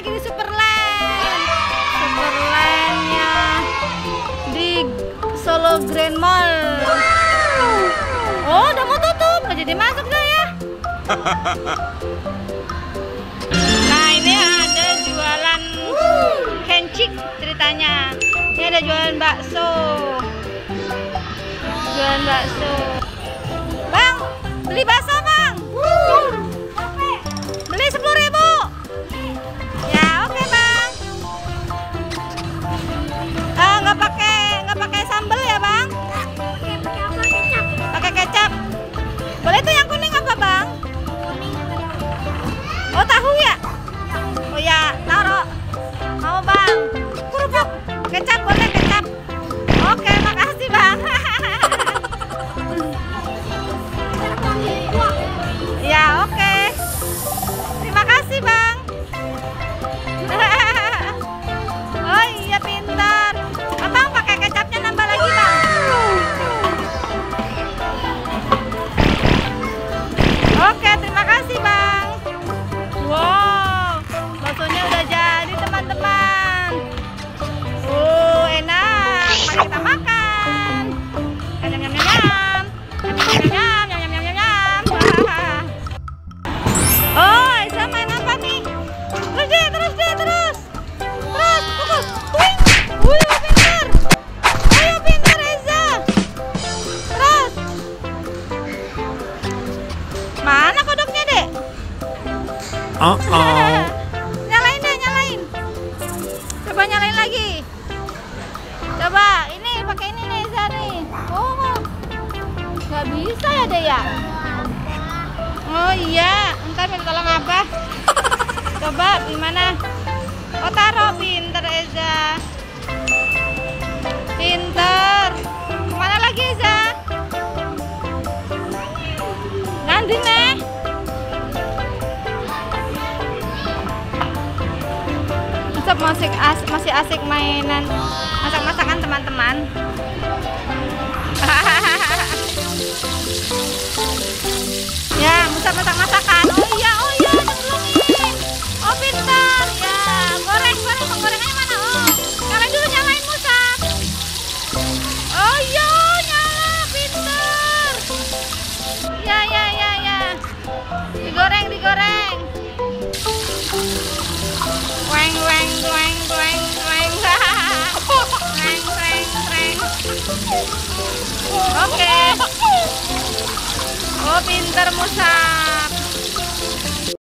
lagi di Superland. Superlandnya di Solo Grand Mall. Oh, udah mau tutup, nggak jadi masuk saya. Nah, ini ada jualan kencik ceritanya. Ini ada jualan bakso. Jualan bakso. Bang, beli bakso bang. Beli 10.000. Ya oke bang. Nggak pakai sambal ya bang? Pakai kecap. Boleh tuh yang kuning apa bang? Oh tahu ya? Oh ya taruh. Mau bang? Kerupuk. Kecap boleh kecap. Oke makasih bang. Ya oke. Terima kasih bang. Oh iya pintar. Abang pakai kecapnya nambah lagi bang. Oke terima kasih bang. Wow, baksonya udah jadi teman-teman. Enak. Mari kita makan. Nyam nyam nyam nyam. Nyam nyam nyam nyam nyam nyam. Oh, Aiza main apa nih? Terus fokus. Wih, pintar. Ayo pintar Aiza. Terus. Mana kodoknya, Dek? Nyalain deh, nyalain. Coba nyalain lagi. Coba, ini pakai ini nih, Aiza nih. Oh, nggak bisa ya, Dek ya? Oh iya, ntar minta tolong apa? Coba gimana? Oh taruh, pinter Eza. Pinter. Kemana lagi Eza? Nanti nih. Tetap masih asik mainan masak-masakan teman-teman. Ya, masak-masakan. Oh iya, nyemplungin. Oh, pintar. Ya, goreng. Penggorengannya mana? Oh, nyalain dulu, nyalain Musa. Oh iya, nyala, pintar. Ya. Digoreng. Weng. Oke. Oh, pintar Musa.